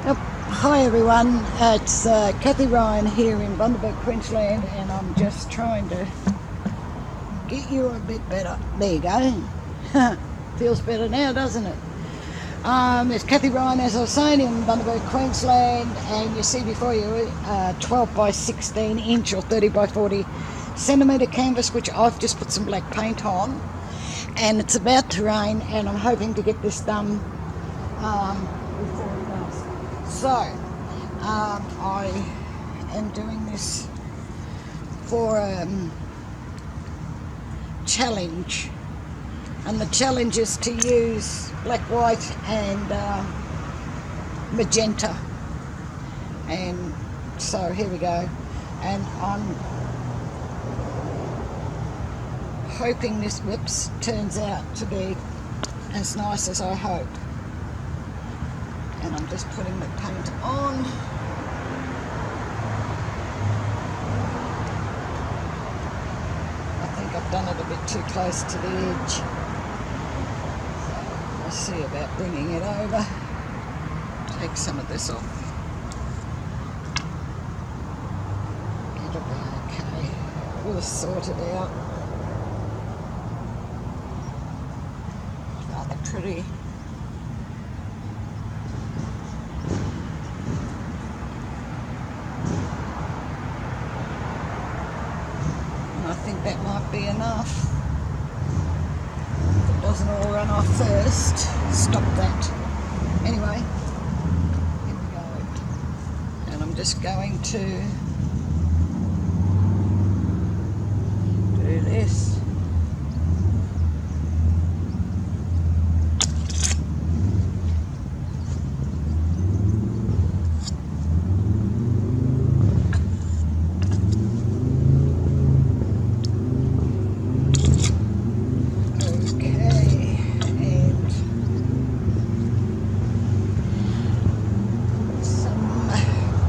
Yep. Hi everyone, it's Kathie Ryan here in Bundaberg, Queensland, and I'm just trying to get you a bit better. There you go. Feels better now, doesn't it? It's Kathie Ryan, as I was saying, in Bundaberg, Queensland, and you see before you 12 by 16 inch or 30 by 40 centimetre canvas, which I've just put some black paint on, and it's about to rain, and I'm hoping to get this done before it does. So, I am doing this for a challenge, and the challenge is to use black, white and magenta, and so here we go, and I'm hoping this turns out to be as nice as I hope. And I'm just putting the paint on. I think I've done it a bit too close to the edge. So we'll see about bringing it over. Take some of this off. It'll be okay. We'll sort it out. Rather pretty. I think that might be enough. If it doesn't all run off first, stop that. Anyway, here we go. And I'm just going to do this.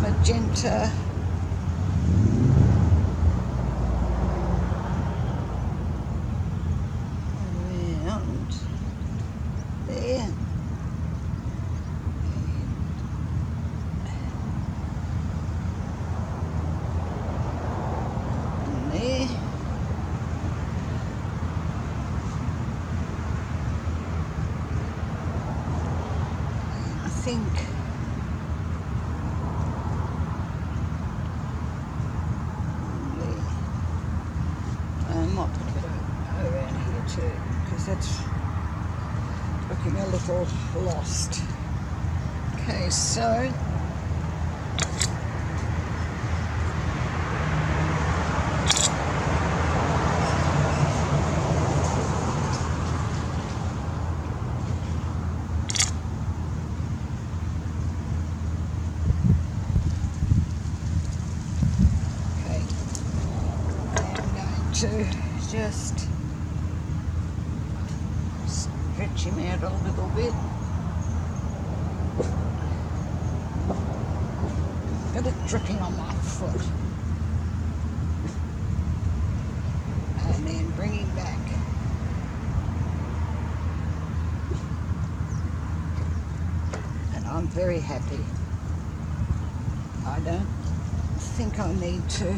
Magenta around there, and there. I think I might put it around here too, because that's looking a little lost. Okay, so to just stretch him out a little bit. Got it dripping on my foot. And then bring him back. And I'm very happy. I don't think I need to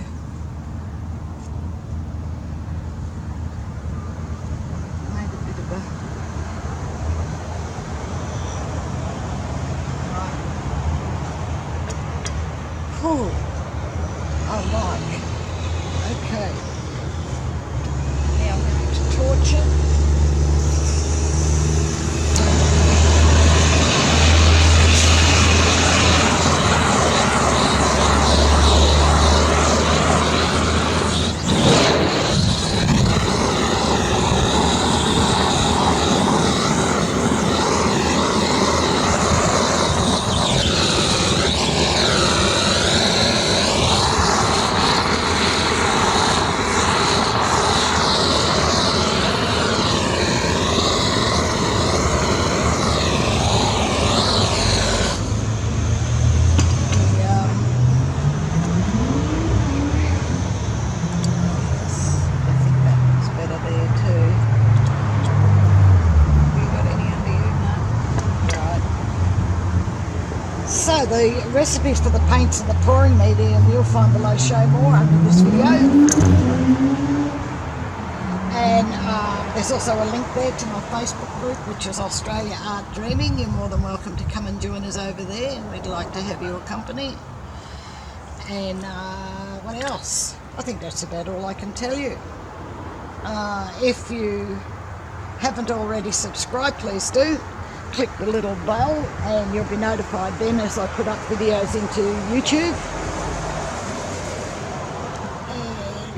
cool. I like. Okay. Now I'm going to torch it. the recipes for the paints and the pouring medium you'll find below. Show more under this video. And there's also a link there to my Facebook group, which is Australia Art Dreaming. You're more than welcome to come and join us over there, and we'd like to have your company. And what else? I think that's about all I can tell you. If you haven't already subscribed, please do. Click the little bell and you'll be notified then as I put up videos into YouTube.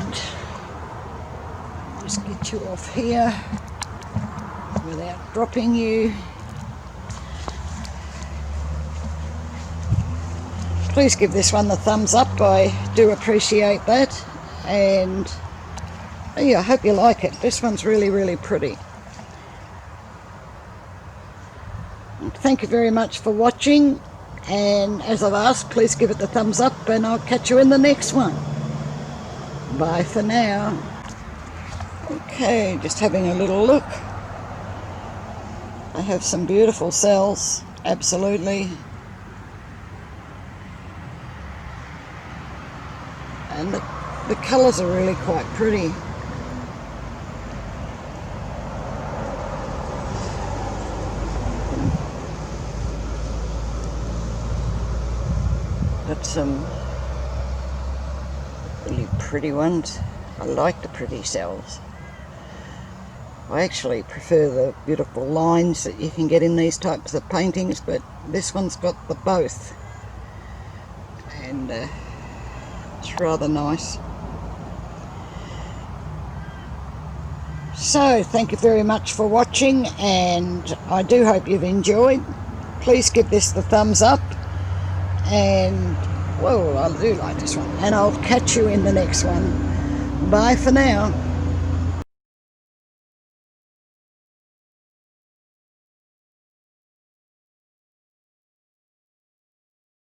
And just get you off here without dropping you. Please give this one the thumbs up, I do appreciate that. And yeah, I hope you like it. This one's really, really pretty. Thank you very much for watching, and as I've asked, please give it the thumbs up, and I'll catch you in the next one. Bye for now. Okay, just having a little look. I have some beautiful cells, absolutely. And the colours are really quite pretty. Got some really pretty ones. I like the pretty cells. I actually prefer the beautiful lines that you can get in these types of paintings, but this one's got the both, and it's rather nice. So thank you very much for watching, and I do hope you've enjoyed. Please give this the thumbs up. And, whoa, I do like this one. And I'll catch you in the next one. Bye for now.